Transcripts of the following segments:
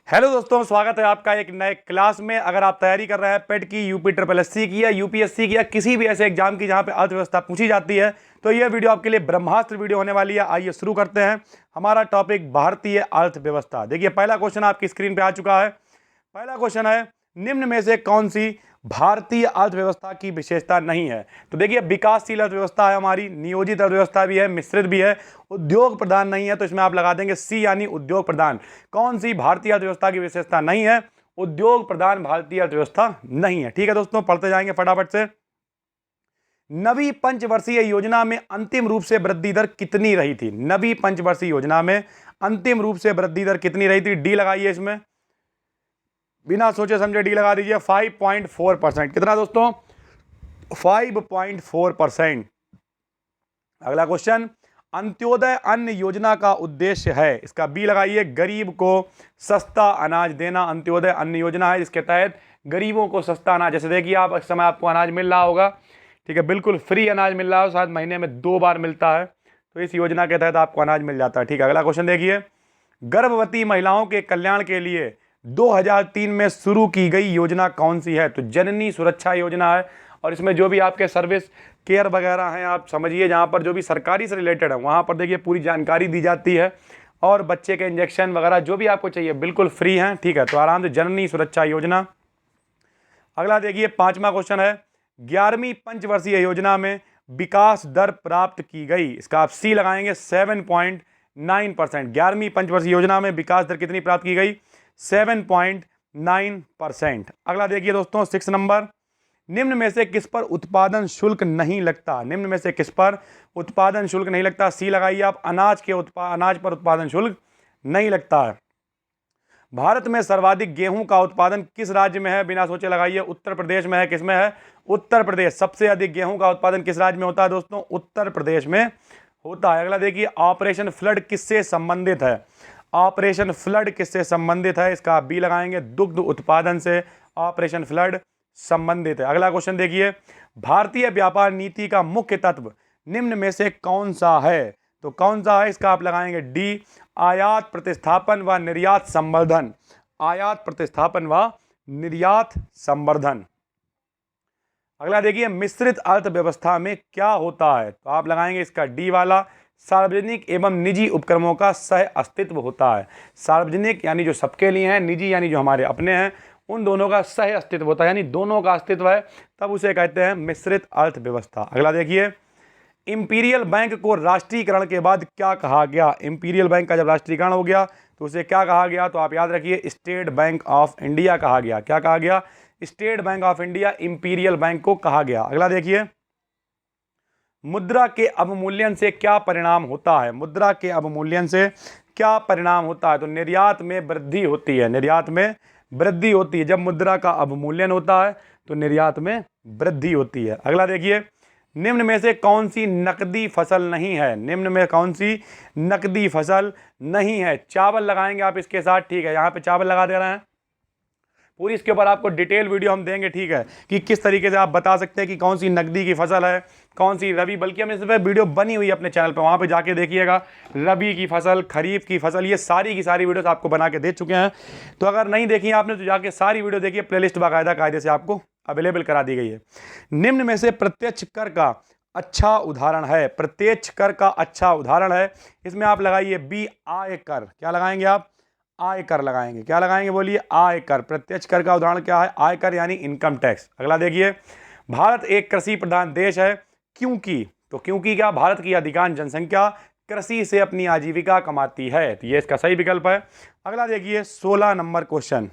Hello दोस्तों, स्वागत है आपका एक नए क्लास में। अगर आप तैयारी कर रहे हैं पेट की, यूपी ट्रिपल एससी की या यूपीएससी की या किसी भी ऐसे एग्जाम की जहां पे अर्थव्यवस्था पूछी जाती है, तो यह वीडियो आपके लिए ब्रह्मास्त्र वीडियो होने वाली है। आइए शुरू करते हैं। हमारा टॉपिक भारतीय अर्थव्यवस्था। देखिए, पहला क्वेश्चन आपकी स्क्रीन पे आ चुका है। पहला क्वेश्चन है, निम्न में से कौन सी भारतीय अर्थव्यवस्था की विशेषता नहीं है? तो देखिए, विकासशील अर्थव्यवस्था है हमारी, नियोजित अर्थव्यवस्था भी है, मिश्रित भी है, उद्योग प्रधान नहीं है। तो इसमें आप लगा देंगे सी, यानी उद्योग प्रधान। कौन सी भारतीय अर्थव्यवस्था की विशेषता नहीं है? उद्योग प्रधान भारतीय अर्थव्यवस्था नहीं है। ठीक है दोस्तों, पढ़ते जाएंगे फटाफट से। नवी पंचवर्षीय योजना में अंतिम रूप से वृद्धि दर कितनी रही थी? नवी पंचवर्षीय योजना में अंतिम रूप से वृद्धि दर कितनी रही थी? डी लगाइए इसमें, बिना सोचे समझे डी लगा दीजिए। 5.4%। कितना दोस्तों? 5.4%। अगला क्वेश्चन, अंत्योदय अन्न योजना का उद्देश्य है, इसका बी लगाइए, गरीब को सस्ता अनाज देना। अंत्योदय अन्न योजना है जिसके तहत गरीबों को सस्ता अनाज, जैसे देखिए आप इस समय आपको अनाज मिल रहा होगा, ठीक है, बिल्कुल फ्री अनाज मिल रहा है, शायद महीने में 2 बार मिलता है, तो इस योजना के तहत आपको अनाज मिल जाता है। ठीक है, अगला क्वेश्चन देखिए, गर्भवती महिलाओं के कल्याण के लिए 2003 में शुरू की गई योजना कौन सी है? तो जननी सुरक्षा योजना है। और इसमें जो भी आपके सर्विस केयर वगैरह हैं, आप समझिए, जहाँ पर जो भी सरकारी से रिलेटेड है वहाँ पर देखिए पूरी जानकारी दी जाती है, और बच्चे के इंजेक्शन वगैरह जो भी आपको चाहिए बिल्कुल फ्री हैं। ठीक है, तो आराम से जननी सुरक्षा योजना। अगला देखिए, 5वां क्वेश्चन है, 11वीं पंचवर्षीय योजना में विकास दर प्राप्त की गई, इसका आप सी लगाएंगे, 7.9%। 11वीं पंचवर्षीय योजना में विकास दर कितनी प्राप्त की गई? 7.9%। अगला देखिए दोस्तों, 6 नंबर, निम्न में से किस पर उत्पादन शुल्क नहीं लगता? निम्न में से किस पर उत्पादन शुल्क नहीं लगता? सी लगाइए आप, अनाज पर उत्पादन शुल्क नहीं लगता है। भारत में सर्वाधिक गेहूं का उत्पादन किस राज्य में है? बिना सोचे लगाइए, उत्तर प्रदेश में है। किसमें है? उत्तर प्रदेश। सबसे अधिक गेहूं का उत्पादन किस राज्य में होता है दोस्तों? उत्तर प्रदेश में होता है। अगला देखिए, ऑपरेशन फ्लड किससे संबंधित है? ऑपरेशन फ्लड किससे संबंधित है? इसका बी लगाएंगे, दुग्ध उत्पादन से ऑपरेशन फ्लड संबंधित है। अगला क्वेश्चन देखिए, भारतीय व्यापार नीति का मुख्य तत्व निम्न में से कौन सा है? तो कौन सा है? इसका आप लगाएंगे डी, आयात प्रतिस्थापन व निर्यात संवर्धन। आयात प्रतिस्थापन व निर्यात संवर्धन। अगला देखिए, मिश्रित अर्थव्यवस्था में क्या होता है? तो आप लगाएंगे इसका डी वाला, सार्वजनिक एवं निजी उपक्रमों का सह अस्तित्व होता है। सार्वजनिक यानी जो सबके लिए हैं, निजी यानी जो हमारे अपने हैं, उन दोनों का सह अस्तित्व होता है, यानी दोनों का अस्तित्व है, तब उसे कहते हैं मिश्रित अर्थव्यवस्था। अगला देखिए, इंपीरियल बैंक को राष्ट्रीयकरण के बाद क्या कहा गया? इंपीरियल बैंक का जब राष्ट्रीयकरण हो गया तो उसे क्या कहा गया? तो आप याद रखिए, स्टेट बैंक ऑफ इंडिया कहा गया। क्या कहा गया? State bank of India imperial bank को कहा गया। अगला देखिए, मुद्रा के अवमूल्यन से क्या परिणाम होता है? मुद्रा के अवमूल्यन से क्या परिणाम होता है? तो निर्यात में वृद्धि होती है। निर्यात में वृद्धि होती है। जब मुद्रा का अवमूल्यन होता है तो निर्यात में वृद्धि होती है। अगला देखिए, निम्न में से कौन सी नकदी फसल नहीं है? निम्न में कौन सी नकदी फसल नहीं है? चावल लगाएंगे आप इसके साथ। ठीक है, यहाँ पे चावल लगा दे रहे हैं। पूरी इसके ऊपर आपको डिटेल वीडियो हम देंगे, ठीक है, कि किस तरीके से आप बता सकते हैं कि कौन सी नकदी की फसल है, कौन सी रबी। बल्कि हमने इस पर वीडियो बनी हुई है अपने चैनल पर, वहाँ पे जाके देखिएगा। रबी की फसल, खरीफ की फसल, ये सारी की सारी वीडियोस आपको बना के दे चुके हैं। तो अगर नहीं देखी आपने तो जाके सारी वीडियो देखिए, प्लेलिस्ट बाकायदा कायदे से आपको अवेलेबल करा दी गई है। निम्न में से प्रत्यक्ष कर का अच्छा उदाहरण है? प्रत्यक्ष कर का अच्छा उदाहरण है, इसमें आप लगाइए बी, आयकर। क्या लगाएंगे आप? आयकर लगाएंगे। क्या लगाएंगे बोलिए? आयकर। प्रत्यक्ष कर का उदाहरण क्या है? आयकर यानी इनकम टैक्स। अगला देखिए, भारत एक कृषि प्रधान देश है, क्योंकि, तो क्योंकि क्या? भारत की अधिकांश जनसंख्या कृषि से अपनी आजीविका कमाती है, तो ये इसका सही विकल्प है। अगला देखिए, 16 नंबर क्वेश्चन,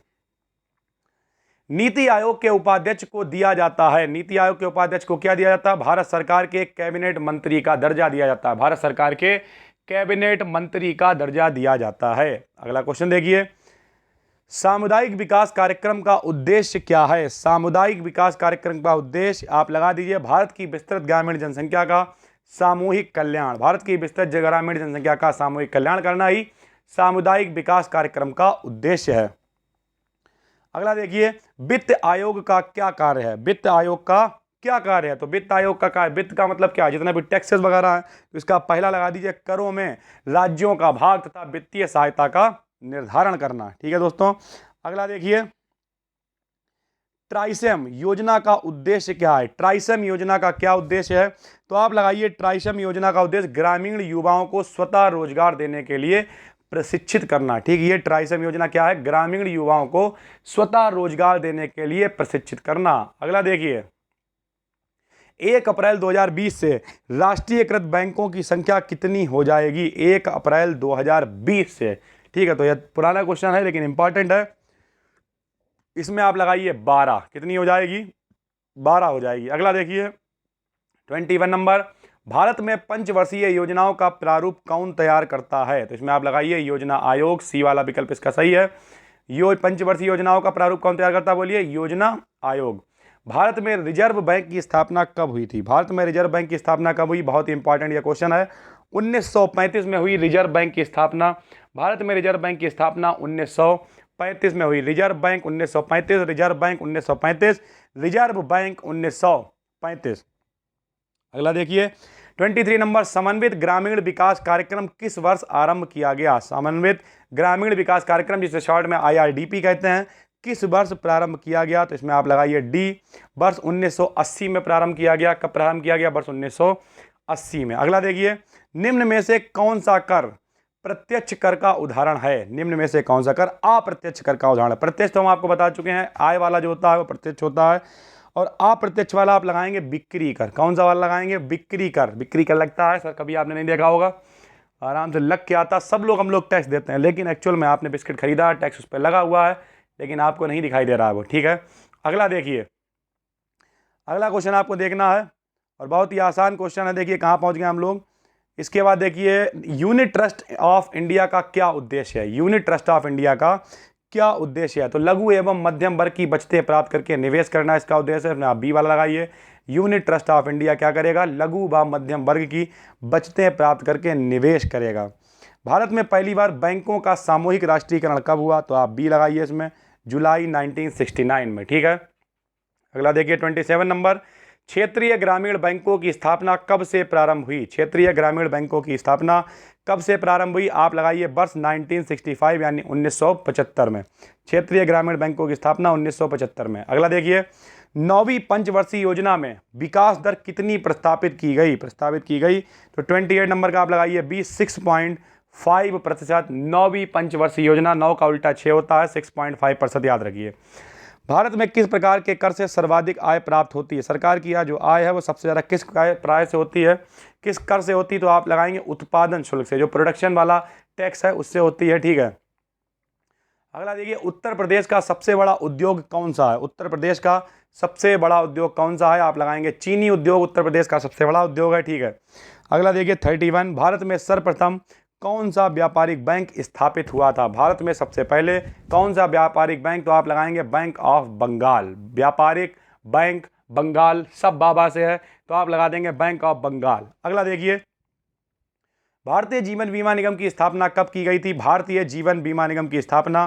नीति आयोग के उपाध्यक्ष को दिया जाता है, नीति आयोग के उपाध्यक्ष को क्या दिया जाता है? भारत सरकार के कैबिनेट मंत्री का दर्जा दिया जाता है। भारत सरकार के कैबिनेट मंत्री का दर्जा दिया जाता है। अगला क्वेश्चन देखिए, सामुदायिक विकास कार्यक्रम का उद्देश्य क्या है? सामुदायिक विकास कार्यक्रम का उद्देश्य आप लगा दीजिए, भारत की विस्तृत ग्रामीण जनसंख्या का सामूहिक कल्याण। भारत की विस्तृत ग्रामीण जनसंख्या का सामूहिक कल्याण करना ही सामुदायिक विकास कार्यक्रम का उद्देश्य है। अगला देखिए, वित्त आयोग का क्या कार्य है? वित्त आयोग का क्या कार्य है? तो वित्त आयोग का कार्य, वित्त का मतलब क्या है? जितना भी टैक्सेस वगैरह है तो इसका पहला लगा दीजिए, करों में राज्यों का भाग तथा वित्तीय सहायता का निर्धारण करना। ठीक है दोस्तों, अगला देखिए, ट्राइसम योजना का उद्देश्य क्या है? ट्राइसम योजना का क्या उद्देश्य है? तो आप लगाइए, ट्राइसम योजना का उद्देश्य ग्रामीण युवाओं को स्वतः रोजगार देने के लिए प्रशिक्षित करना। ठीक है, ये ट्राइसम योजना क्या है? ग्रामीण युवाओं को स्वतः रोजगार देने के लिए प्रशिक्षित करना। अगला देखिए, 1 अप्रैल 2020 से राष्ट्रीयकृत बैंकों की संख्या कितनी हो जाएगी? 1 अप्रैल 2020 से। ठीक है, तो यह पुराना क्वेश्चन है लेकिन इंपॉर्टेंट है। इसमें आप लगाइए 12, कितनी हो जाएगी? 12 हो जाएगी। अगला देखिए 21 नंबर, भारत में पंचवर्षीय योजनाओं का प्रारूप कौन तैयार करता है? तो इसमें आप लगाइए योजना आयोग, सी वाला विकल्प इसका सही है। पंचवर्षीय योजनाओं का प्रारूप कौन तैयार करता है? बोलिए, योजना आयोग। भारत में रिजर्व बैंक की स्थापना कब हुई थी? भारत में रिजर्व बैंक की स्थापना कब हुई? बहुत ही इंपॉर्टेंट यह क्वेश्चन है। 1935 में हुई रिजर्व बैंक की स्थापना। भारत में रिजर्व बैंक की स्थापना 1935 में हुई। Reserve bank 1935, reserve bank 1935, reserve bank 1935। अगला देखिए 23 नंबर, समन्वित ग्रामीण विकास कार्यक्रम किस वर्ष आरंभ किया गया? समन्वित ग्रामीण विकास कार्यक्रम, जिसे शॉर्ट में IRDP कहते हैं, किस वर्ष प्रारंभ किया गया? तो इसमें आप लगाइए डी, वर्ष 1980 में प्रारंभ किया गया। कब प्रारंभ किया गया? वर्ष 1980 में। अगला देखिए, निम्न में से कौन सा कर प्रत्यक्ष कर का उदाहरण है? निम्न में से कौन सा कर अप्रत्यक्ष कर का उदाहरण है? प्रत्यक्ष तो हम आपको बता चुके हैं, आय वाला जो होता है वो प्रत्यक्ष होता है, और अप्रत्यक्ष वाला आप लगाएंगे बिक्री कर। कौन सा वाला लगाएंगे? बिक्री कर। बिक्री कर लगता है सर, कभी आपने नहीं देखा होगा, आराम से लग के आता। सब लोग, हम लोग टैक्स देते हैं, लेकिन एक्चुअल में आपने बिस्किट खरीदा, टैक्स उस पर लगा हुआ है, लेकिन आपको नहीं दिखाई दे रहा है वो। ठीक है, अगला देखिए, अगला क्वेश्चन आपको देखना है और बहुत ही आसान क्वेश्चन है। देखिए कहाँ पहुँच गए हम लोग। इसके बाद देखिए, यूनिट ट्रस्ट ऑफ इंडिया का क्या उद्देश्य है? यूनिट ट्रस्ट ऑफ इंडिया का क्या उद्देश्य है? तो लघु एवं मध्यम वर्ग की बचतें प्राप्त करके निवेश करना इसका उद्देश्य है। आप बी वाला लगाइए, यूनिट ट्रस्ट ऑफ इंडिया क्या करेगा? लघु व मध्यम वर्ग की बचतें प्राप्त करके निवेश करेगा। भारत में पहली बार बैंकों का सामूहिक राष्ट्रीयकरण कब हुआ? तो आप बी लगाइए इसमें, जुलाई 1969 में। ठीक है, अगला देखिए 27 नंबर, क्षेत्रीय ग्रामीण बैंकों की स्थापना कब से प्रारंभ हुई? क्षेत्रीय ग्रामीण बैंकों की स्थापना कब से प्रारंभ हुई? आप लगाइए वर्ष 1965 यानी 1975 में। क्षेत्रीय ग्रामीण बैंकों की स्थापना 1975 में। अगला देखिए, 9वीं पंचवर्षीय योजना में विकास दर कितनी प्रस्तावित की गई? तो 28 नंबर का आप लगाइए बी, 6.5%। 9वीं पंचवर्षीय योजना, 9 का उल्टा 6 होता है, 6.5% याद रखिए। भारत में किस प्रकार के कर से सर्वाधिक आय प्राप्त होती है? सरकार की जो आय है वो सबसे ज़्यादा किस प्राय से होती है? किस कर से होती है? तो आप लगाएंगे उत्पादन शुल्क से, जो प्रोडक्शन वाला टैक्स है उससे होती है। ठीक है, अगला देखिए, उत्तर प्रदेश का सबसे बड़ा उद्योग कौन सा है? उत्तर प्रदेश का सबसे बड़ा उद्योग कौन सा है? आप लगाएंगे चीनी उद्योग उत्तर प्रदेश का सबसे बड़ा उद्योग है। ठीक है, अगला देखिए 31, भारत में सर्वप्रथम कौन सा व्यापारिक बैंक स्थापित हुआ था? भारत में सबसे पहले कौन सा व्यापारिक बैंक? तो आप लगाएंगे बैंक ऑफ बंगाल। व्यापारिक बैंक बंगाल, सब बाबा से है, तो आप लगा देंगे बैंक ऑफ बंगाल। अगला देखिए, भारतीय जीवन बीमा निगम की स्थापना कब की गई थी? भारतीय जीवन बीमा निगम की स्थापना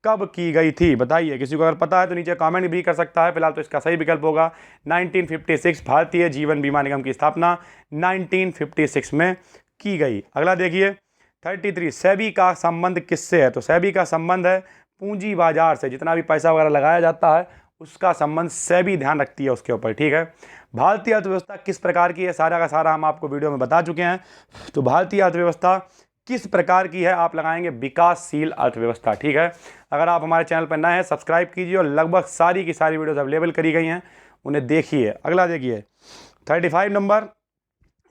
कब की गई थी? बताइए, किसी को अगर पता है तो नीचे कमेंट भी कर सकता है। फिलहाल तो इसका सही विकल्प होगा 1956। भारतीय जीवन बीमा निगम की स्थापना 1956 में की गई। अगला देखिए 33, सेबी का संबंध किससे है? तो सेबी का संबंध है पूंजी बाजार से। जितना भी पैसा वगैरह लगाया जाता है उसका संबंध सेबी ध्यान रखती है उसके ऊपर। ठीक है, भारतीय अर्थव्यवस्था किस प्रकार की है? सारा का सारा हम आपको वीडियो में बता चुके हैं। तो भारतीय अर्थव्यवस्था किस प्रकार की है? आप लगाएंगे विकासशील अर्थव्यवस्था। ठीक है, अगर आप हमारे चैनल पर नए हैं सब्सक्राइब कीजिए, और लगभग सारी की सारी वीडियोस अवेलेबल करी गई हैं, उन्हें देखिए। अगला देखिए 35 नंबर,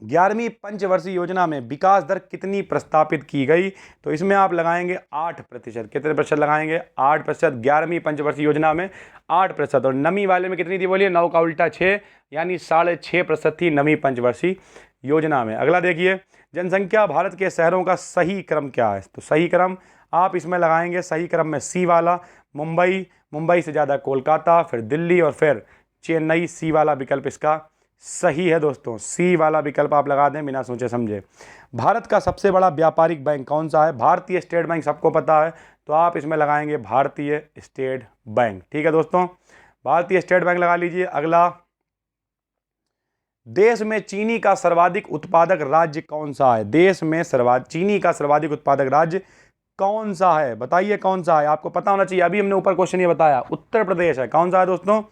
11वीं पंचवर्षीय योजना में विकास दर कितनी प्रस्तावित की गई? तो इसमें आप लगाएंगे 8%। कितने प्रतिशत लगाएंगे? 8%। 11वीं पंचवर्षीय योजना में 8%। और नवी वाले में कितनी थी? बोलिए, 9 का उल्टा 6 यानी 6.5% थी नवी पंचवर्षीय योजना में। अगला देखिए, जनसंख्या भारत के शहरों का सही क्रम क्या है? तो सही क्रम आप इसमें लगाएंगे, सही क्रम में सी वाला, मुंबई से ज़्यादा कोलकाता, फिर दिल्ली और फिर चेन्नई। सी वाला विकल्प इसका सही है दोस्तों, सी वाला विकल्प आप लगा दें बिना सोचे समझे। भारत का सबसे बड़ा व्यापारिक बैंक कौन सा है? भारतीय स्टेट बैंक सबको पता है, तो आप इसमें लगाएंगे भारतीय स्टेट बैंक। ठीक है दोस्तों, भारतीय स्टेट बैंक लगा लीजिए। अगला, देश में चीनी का सर्वाधिक उत्पादक राज्य कौन सा है? देश में चीनी का सर्वाधिक उत्पादक राज्य कौन सा है, बताइए कौन सा है, आपको पता होना चाहिए। अभी हमने ऊपर क्वेश्चन ये बताया, उत्तर प्रदेश है। कौन सा है दोस्तों?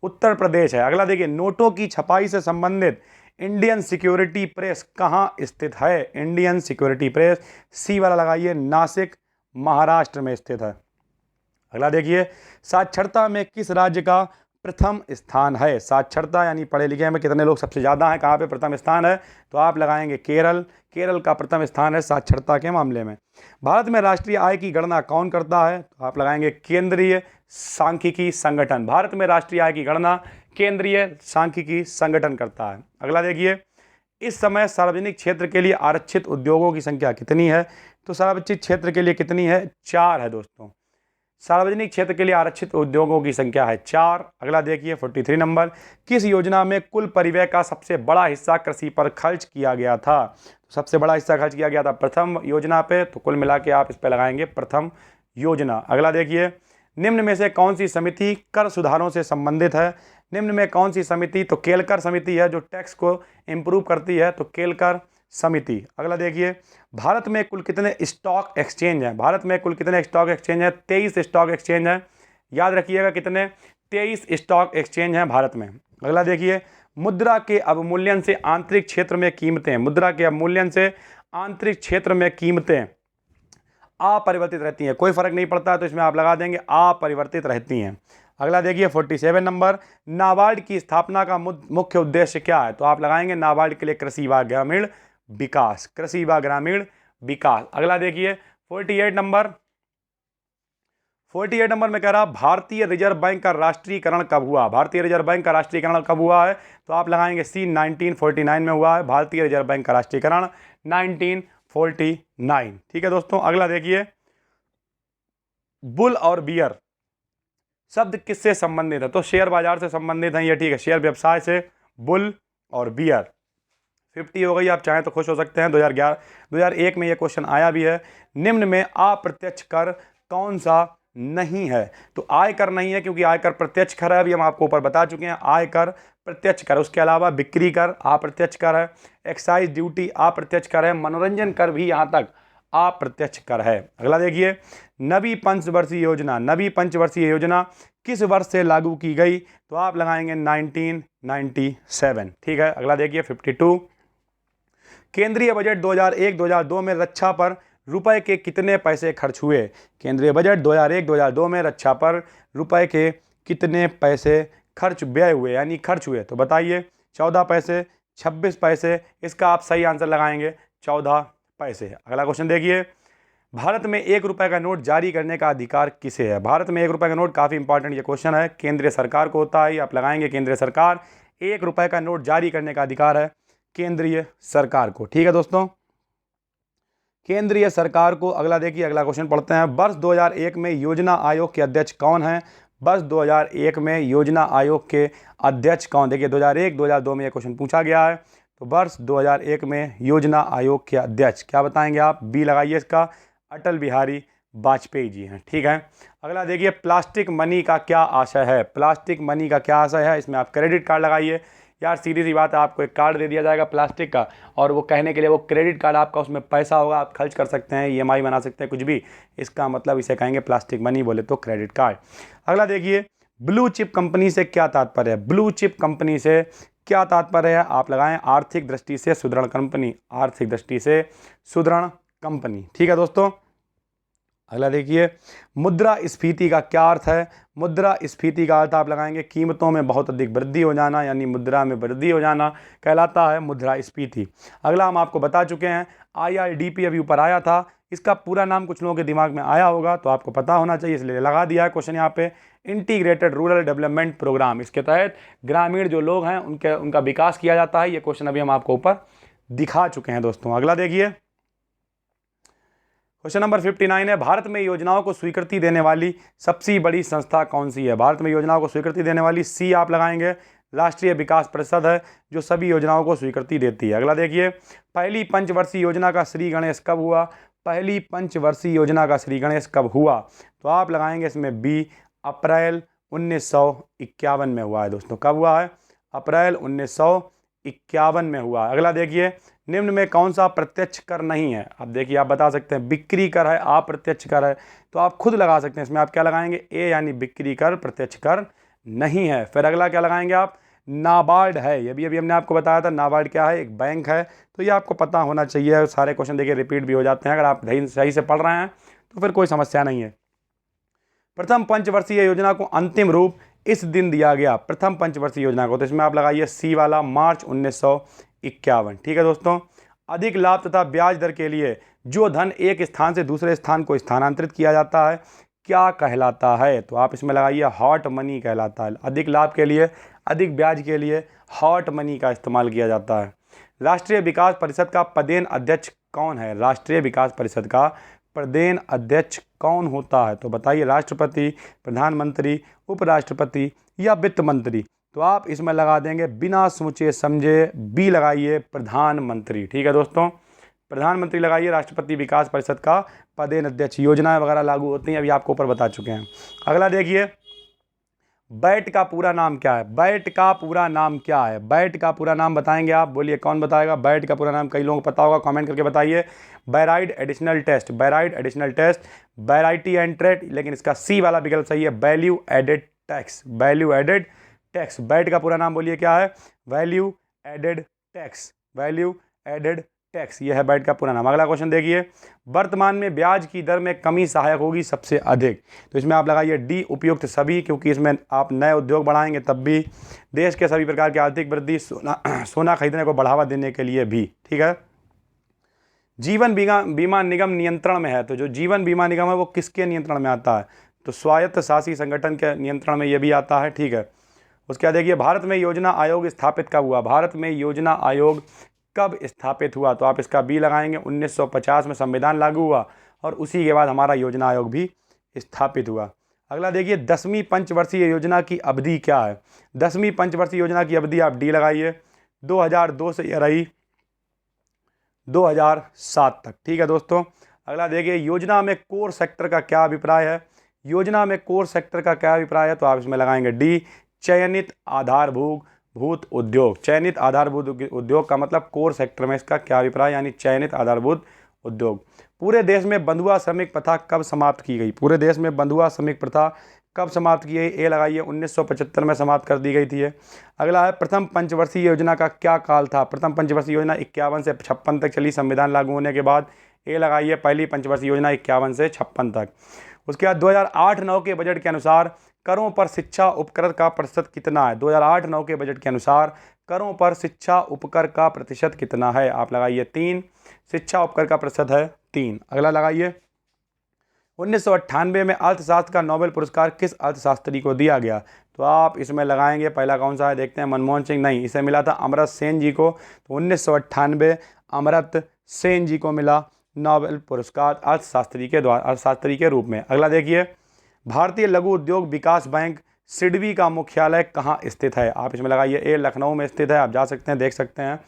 उत्तर प्रदेश है। अगला देखिए, नोटों की छपाई से संबंधित इंडियन सिक्योरिटी प्रेस कहाँ स्थित है? इंडियन सिक्योरिटी प्रेस, सी वाला लगाइए, नासिक महाराष्ट्र में स्थित है। अगला देखिए, साक्षरता में किस राज्य का प्रथम स्थान है? साक्षरता यानी पढ़े लिखे में कितने लोग सबसे ज़्यादा हैं, कहाँ पे प्रथम स्थान है? तो आप लगाएंगे केरल, केरल का प्रथम स्थान है साक्षरता के मामले में। भारत में राष्ट्रीय आय की गणना कौन करता है? तो आप लगाएंगे केंद्रीय सांख्यिकी संगठन। भारत में राष्ट्रीय आय की गणना केंद्रीय सांख्यिकी संगठन करता है। अगला देखिए, इस समय सार्वजनिक क्षेत्र के लिए आरक्षित उद्योगों की संख्या कितनी है? तो सार्वजनिक क्षेत्र के लिए कितनी है? 4 है दोस्तों। सार्वजनिक क्षेत्र के लिए आरक्षित उद्योगों की संख्या है 4। अगला देखिए 43 नंबर, किस योजना में कुल परिव्यय का सबसे बड़ा हिस्सा कृषि पर खर्च किया गया था? तो सबसे बड़ा हिस्सा खर्च किया गया था प्रथम योजना पे, तो कुल मिला के आप इस पे लगाएंगे प्रथम योजना। अगला देखिए, निम्न में से कौन सी समिति कर सुधारों से संबंधित है? निम्न में कौन सी समिति? तो केलकर समिति है, जो टैक्स को इम्प्रूव करती है, तो केलकर समिति। अगला देखिए, भारत में कुल कितने स्टॉक एक्सचेंज हैं? भारत में कुल कितने स्टॉक एक्सचेंज हैं? 23 स्टॉक एक्सचेंज हैं। याद रखिएगा कितने? 23 स्टॉक एक्सचेंज हैं भारत में। अगला देखिए, मुद्रा के अवमूल्यन से आंतरिक क्षेत्र में कीमतें, मुद्रा के अवमूल्यन से आंतरिक क्षेत्र में कीमतें अपरिवर्तित रहती हैं, कोई फर्क नहीं पड़ता है, तो इसमें आप लगा देंगे अपरिवर्तित रहती हैं। अगला देखिए 47 नंबर, नाबार्ड की स्थापना का मुख्य उद्देश्य क्या है? तो आप लगाएंगे नाबार्ड के लिए कृषि व ग्रामीण विकास, कृषि व ग्रामीण विकास। अगला देखिए 48 नंबर, 48 नंबर में कह रहा भारतीय रिजर्व बैंक का राष्ट्रीयकरण कब हुआ? भारतीय रिजर्व बैंक का राष्ट्रीयकरण कब हुआ है? तो आप लगाएंगे सी, 1949 में हुआ है भारतीय रिजर्व बैंक का राष्ट्रीयकरण, 1949। ठीक है दोस्तों। अगला देखिए, बुल और बियर शब्द किससे संबंधित है? तो शेयर बाजार से संबंधित है ये, ठीक है, शेयर व्यवसाय से बुल और बियर। 50 हो गई, आप चाहें तो खुश हो सकते हैं। 2001 में ये क्वेश्चन आया भी है। निम्न में अप्रत्यक्ष कर कौन सा नहीं है? तो आयकर नहीं है, क्योंकि आयकर प्रत्यक्ष कर है, अभी हम आपको ऊपर बता चुके हैं, आयकर प्रत्यक्ष कर। उसके अलावा बिक्री कर अप्रत्यक्ष कर है, एक्साइज ड्यूटी अप्रत्यक्ष कर है, मनोरंजन कर भी यहाँ तक अप्रत्यक्ष कर है। अगला देखिए, नवी पंचवर्षीय योजना, नवी पंचवर्षीय योजना किस वर्ष से लागू की गई? तो आप लगाएंगे 1997। ठीक है। अगला देखिए 52, केंद्रीय बजट 2001-2002 में रक्षा पर रुपए के कितने पैसे खर्च हुए? केंद्रीय बजट 2001-2002 में रक्षा पर रुपए के कितने पैसे खर्च व्यय हुए, यानी खर्च हुए? तो बताइए, 14 पैसे, 26 पैसे, इसका आप सही आंसर लगाएंगे 14 पैसे। अगला क्वेश्चन देखिए, भारत में 1 रुपए का नोट जारी करने का अधिकार किसे है? भारत में 1 रुपए का नोट, काफ़ी इंपॉर्टेंट ये क्वेश्चन है, केंद्रीय सरकार को होता है, आप लगाएंगे केंद्रीय सरकार। 1 रुपए का नोट जारी करने का अधिकार है केंद्रीय सरकार को। ठीक है दोस्तों, केंद्रीय सरकार को। अगला देखिए, अगला क्वेश्चन पढ़ते हैं। वर्ष 2001 में योजना आयोग के अध्यक्ष कौन हैं? वर्ष 2001 में योजना आयोग के अध्यक्ष कौन? देखिए 2001-2002 में यह क्वेश्चन पूछा गया है, तो वर्ष 2001 में योजना आयोग के अध्यक्ष क्या बताएंगे आप? बी लगाइए इसका, अटल बिहारी वाजपेयी जी हैं। ठीक है। अगला देखिए, प्लास्टिक मनी का क्या आशय है? प्लास्टिक मनी का क्या आशय है? इसमें आप क्रेडिट कार्ड लगाइए। यार सीधी सी बात है, आपको एक कार्ड दे दिया जाएगा प्लास्टिक का, और वो कहने के लिए वो क्रेडिट कार्ड आपका, उसमें पैसा होगा, आप खर्च कर सकते हैं, ईएमआई बना सकते हैं, कुछ भी। इसका मतलब इसे कहेंगे प्लास्टिक मनी, बोले तो क्रेडिट कार्ड। अगला देखिए, ब्लू चिप कंपनी से क्या तात्पर्य है? ब्लू चिप कंपनी से क्या तात्पर्य है? आप लगाएं आर्थिक दृष्टि से सुदृढ़ कंपनी, आर्थिक दृष्टि से सुदृढ़ कंपनी। ठीक है दोस्तों। अगला देखिए, मुद्रास्फीति का क्या अर्थ है? मुद्रास्फीति का अर्थ आप लगाएंगे कीमतों में बहुत अधिक वृद्धि हो जाना, यानी मुद्रा में वृद्धि हो जाना कहलाता है मुद्रास्फीति। अगला हम आपको बता चुके हैं, IRDP अभी ऊपर आया था, इसका पूरा नाम कुछ लोगों के दिमाग में आया होगा, तो आपको पता होना चाहिए, इसलिए लगा दिया है क्वेश्चन यहाँ पे। इंटीग्रेटेड रूरल डेवलपमेंट प्रोग्राम, इसके तहत ग्रामीण जो लोग हैं उनका विकास किया जाता है। ये क्वेश्चन अभी हम आपको ऊपर दिखा चुके हैं दोस्तों। अगला देखिए, क्वेश्चन नंबर 59 है, भारत में योजनाओं को स्वीकृति देने वाली सबसे बड़ी संस्था कौन सी है? भारत में योजनाओं को स्वीकृति देने वाली, सी आप लगाएंगे, राष्ट्रीय विकास परिषद है, जो सभी योजनाओं को स्वीकृति देती है। अगला देखिए, पहली पंचवर्षीय योजना का श्री गणेश कब हुआ? पहली पंचवर्षीय योजना का श्री गणेश कब हुआ? तो आप लगाएंगे इसमें बी, अप्रैल 1951 में हुआ है दोस्तों। कब हुआ है? अप्रैल 1951 में हुआ है। अगला देखिए, निम्न में कौन सा प्रत्यक्ष कर नहीं है? अब देखिए आप बता सकते हैं, बिक्री कर है, अप्रत्यक्ष कर है, तो आप खुद लगा सकते हैं। इसमें आप क्या लगाएंगे? ए यानी बिक्री कर, प्रत्यक्ष कर नहीं है। फिर अगला क्या लगाएंगे आप? नाबार्ड है। ये भी अभी हमने आपको बताया था, नाबार्ड क्या है? एक बैंक है। तो ये आपको पता होना चाहिए। सारे क्वेश्चन देखिए रिपीट भी हो जाते हैं, अगर आप सही से पढ़ रहे हैं तो फिर कोई समस्या नहीं है। प्रथम पंचवर्षीय योजना को अंतिम रूप इस दिन दिया गया, प्रथम पंचवर्षीय योजना को, तो इसमें आप लगाइए सी वाला, मार्च 1951। ठीक है दोस्तों। अधिक लाभ तथा ब्याज दर के लिए जो धन एक स्थान से दूसरे स्थान को स्थानांतरित किया जाता है क्या कहलाता है? तो आप इसमें लगाइए हॉट मनी कहलाता है। अधिक लाभ के लिए, अधिक ब्याज के लिए हॉट मनी का इस्तेमाल किया जाता है। राष्ट्रीय विकास परिषद का पदेन अध्यक्ष कौन है? राष्ट्रीय विकास परिषद का पदेन अध्यक्ष कौन होता है? तो बताइए, राष्ट्रपति, प्रधानमंत्री, उपराष्ट्रपति या वित्त मंत्री? तो आप इसमें लगा देंगे बिना सोचे समझे बी लगाइए, प्रधानमंत्री। ठीक है दोस्तों, प्रधानमंत्री लगाइए। राष्ट्रपति विकास परिषद का पदेन अध्यक्ष, योजनाएं वगैरह लागू होती हैं, अभी आपको ऊपर बता चुके हैं। अगला देखिए, बैट का पूरा नाम क्या है? बैट का पूरा नाम क्या है? बैट का पूरा नाम बताएंगे आप? बोलिए कौन बताएगा बैट का पूरा नाम? कई लोगों को पता होगा, कमेंट करके बताइए। बैराइड एडिशनल टेस्ट, बैराइड additional test, variety and trade, लेकिन इसका सी वाला विकल्प सही है, value added tax, value added tax. VAT का पूरा नाम बोलिए क्या है? Value added tax, value added tax, यह है बैट का पूरा नाम। अगला क्वेश्चन देखिए, वर्तमान में ब्याज की दर में कमी सहायक होगी सबसे अधिक, तो इसमें आप लगाइए डी, उपयुक्त सभी, क्योंकि इसमें आप नए उद्योग बढ़ाएंगे तब भी, देश के सभी प्रकार की आर्थिक वृद्धि, सोना खरीदने को बढ़ावा देने के लिए भी। ठीक है। जीवन बीमा निगम नियंत्रण में है, तो जो जीवन बीमा निगम है वो किसके नियंत्रण में आता है? तो स्वायत्त शासी संगठन के नियंत्रण में ये भी आता है। ठीक है। उसके बाद देखिए, भारत में योजना आयोग स्थापित कब हुआ? भारत में योजना आयोग कब स्थापित हुआ? तो आप इसका बी लगाएंगे, 1950 में संविधान लागू हुआ और उसी के बाद हमारा योजना आयोग भी स्थापित हुआ। अगला देखिए, 10वीं पंचवर्षीय योजना की अवधि क्या है? 10वीं पंचवर्षीय योजना की अवधि आप डी लगाइए, 2002 से यह रही 2007 तक। ठीक है दोस्तों। अगला देखिए, योजना में कोर सेक्टर का क्या अभिप्राय है? योजना में कोर सेक्टर का क्या अभिप्राय है? तो आप इसमें लगाएंगे डी, चयनित आधारभूत उद्योग। चयनित आधारभूत उद्योग का मतलब कोर सेक्टर में इसका क्या अभिप्राय, यानी चयनित आधारभूत उद्योग। पूरे देश में बंधुआ श्रमिक प्रथा कब समाप्त की गई? पूरे देश में बंधुआ श्रमिक प्रथा कब समाप्त की गई? ए लगाइए, 1975 में समाप्त कर दी गई थी। अगला है, प्रथम पंचवर्षीय योजना का क्या काल था? प्रथम पंचवर्षीय योजना 51 से 56 तक चली संविधान लागू होने के बाद। ए लगाइए, पहली पंचवर्षीय योजना 51 से 56 तक। उसके बाद 2008-9 के बजट के अनुसार करों पर शिक्षा उपकर का प्रतिशत कितना है? 2008-9 के बजट के अनुसार करों पर शिक्षा उपकर का प्रतिशत कितना है? आप लगाइए 3, शिक्षा उपकर का प्रतिशत है 3। अगला लगाइए, 1998 में अर्थशास्त्र का नोबेल पुरस्कार किस अर्थशास्त्री को दिया गया? तो आप इसमें लगाएंगे, पहला कौन सा है देखते हैं, मनमोहन सिंह नहीं, इसे मिला था अमर्त्य सेन जी को। तो 1998 अमर्त्य सेन जी को मिला नोबेल पुरस्कार अर्थशास्त्री के रूप में। अगला देखिए, भारतीय लघु उद्योग विकास बैंक सिडबी का मुख्यालय कहाँ स्थित है? आप इसमें लगाइए ए, लखनऊ में स्थित है। आप जा सकते हैं, देख सकते हैं।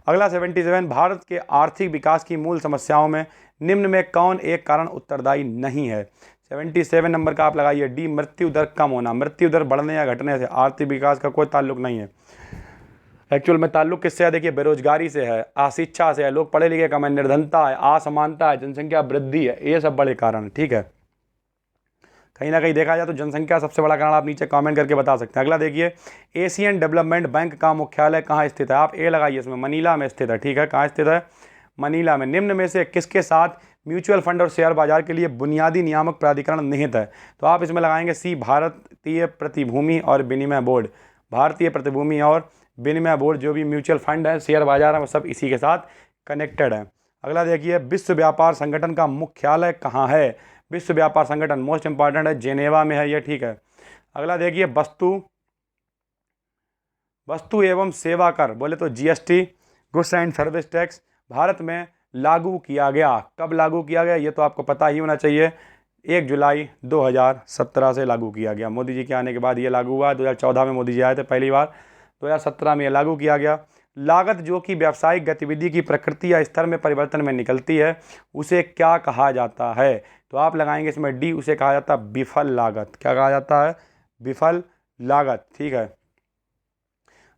अगला 77, भारत के आर्थिक विकास की मूल समस्याओं में निम्न में कौन एक कारण उत्तरदायी नहीं है? 77 नंबर का आप लगाइए डी, मृत्यु दर कम होना। मृत्यु दर बढ़ने या घटने से आर्थिक विकास का कोई ताल्लुक नहीं है। एक्चुअल में ताल्लुक किससे है? देखिए, बेरोजगारी से है, अशिक्षा से है, लोग पढ़े लिखे कम है, निर्धनता है, असमानता है, जनसंख्या वृद्धि है, ये सब बड़े कारण। ठीक है। कहीं ना कहीं देखा जाए तो जनसंख्या सबसे बड़ा कारण, आप नीचे कमेंट करके बता सकते हैं। अगला देखिए, एशियन डेवलपमेंट बैंक का मुख्यालय कहाँ स्थित है? आप ए लगाइए, इसमें मनीला में स्थित है। ठीक है, कहाँ स्थित है? मनीला में। निम्न में से किसके साथ म्यूचुअल फंड और शेयर बाजार के लिए बुनियादी नियामक प्राधिकरण निहित है? तो आप इसमें लगाएंगे सी, भारतीय प्रतिभूति और विनिमय बोर्ड। भारतीय प्रतिभूति और विनिमय बोर्ड, जो भी म्यूचुअल फंड है, शेयर बाजार है, वो सब इसी के साथ कनेक्टेड है। अगला देखिए, विश्व व्यापार संगठन का मुख्यालय कहाँ है? विश्व व्यापार संगठन मोस्ट इंपॉर्टेंट है, जेनेवा में है ये। ठीक है। अगला देखिए, वस्तु एवं सेवा कर, बोले तो GST, goods and service tax, Bharat में लागू किया गया। कब लागू किया गया? ये तो आपको पता ही होना चाहिए, 1 जुलाई 2017 से लागू किया गया। मोदी जी के आने के बाद ये लागू हुआ। 2014 में मोदी जी आए थे पहली बार, 2017 में ये लागू किया गया। लागत जो कि व्यावसायिक गतिविधि की प्रकृति या स्तर में परिवर्तन में निकलती है, उसे क्या कहा जाता है? तो आप लगाएंगे इसमें डी, उसे कहा जाता है विफल लागत। क्या कहा जाता है? विफल लागत। ठीक है।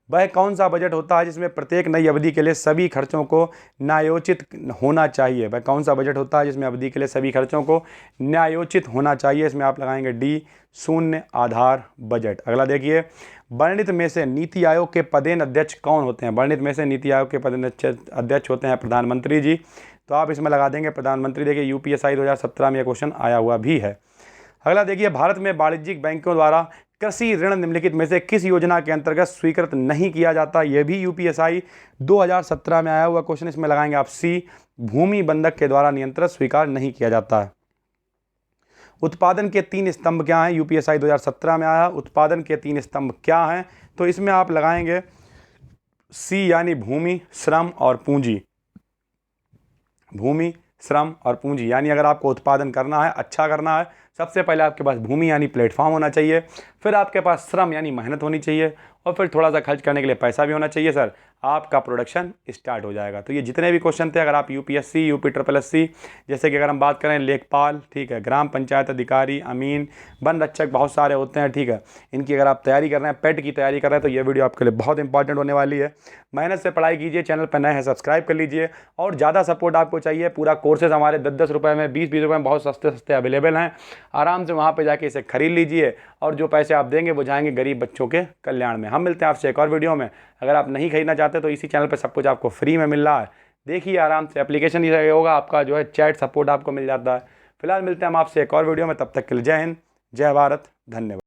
वह कौन सा बजट होता है जिसमें प्रत्येक नई अवधि के लिए सभी खर्चों को न्यायोचित होना चाहिए? वह कौन सा बजट होता है जिसमें अवधि के लिए सभी खर्चों को न्यायोचित होना चाहिए? इसमें आप लगाएंगे डी, शून्य आधार बजट। अगला देखिए, वर्णित में से नीति आयोग के पदेन अध्यक्ष कौन होते हैं? वर्णित में से नीति आयोग के पदेन अध्यक्ष होते हैं प्रधानमंत्री जी। तो आप इसमें लगा देंगे प्रधानमंत्री। देखिए यूपीएससी 2017 में यह क्वेश्चन आया हुआ भी है। अगला देखिए, भारत में वाणिज्यिक बैंकों द्वारा कृषि ऋण निम्नलिखित में से किस योजना के अंतर्गत स्वीकृत नहीं किया जाता? यह भी यूपीएससी 2017 में आया हुआ क्वेश्चन। इसमें लगाएंगे आप सी, भूमि बंधक के द्वारा नियंत्रण स्वीकार नहीं किया जाता है। उत्पादन के 3 स्तंभ क्या हैं? यूपीएससी 2017 में आया उत्पादन के 3 स्तंभ क्या हैं? तो इसमें आप लगाएंगे सी यानी भूमि, श्रम और पूंजी। भूमि, श्रम और पूंजी, यानी अगर आपको उत्पादन करना है, अच्छा करना है, सबसे पहले आपके पास भूमि यानी प्लेटफॉर्म होना चाहिए, फिर आपके पास श्रम यानी मेहनत होनी चाहिए, और फिर थोड़ा सा खर्च करने के लिए पैसा भी होना चाहिए सर, आपका प्रोडक्शन स्टार्ट हो जाएगा। तो ये जितने भी क्वेश्चन थे, अगर आप यूपीएससी, यूपी SSSC, जैसे कि अगर हम बात करें लेखपाल, ठीक है, ग्राम पंचायत अधिकारी, अमीन, वन रक्षक, बहुत सारे होते हैं, ठीक है, इनकी अगर आप तैयारी कर रहे हैं, पेट की तैयारी कर रहे हैं, तो ये वीडियो आपके लिए बहुत इंपॉर्टेंट होने वाली है। मेहनत से पढ़ाई कीजिए, चैनल पर नए हैं सब्सक्राइब कर लीजिए, और ज़्यादा सपोर्ट आपको चाहिए, पूरा कोर्सेज हमारे 10-10 रुपये में, 20-20 रुपये में बहुत सस्ते सस्ते अवेलेबल हैं। आराम से वहाँ पर जाके इसे खरीद लीजिए, और जो पैसे आप देंगे वो जाएंगे गरीब बच्चों के कल्याण में। हम मिलते हैं आपसे एक और वीडियो में। अगर आप नहीं खरीदना चाहते तो इसी चैनल पर सब कुछ आपको फ्री में मिल रहा है, देखिए आराम से। एप्लीकेशन ही होगा आपका, जो है चैट सपोर्ट आपको मिल जाता है। फिलहाल मिलते हैं हम आपसे एक और वीडियो में, तब तक के लिए जय हिंद, जय भारत, धन्यवाद।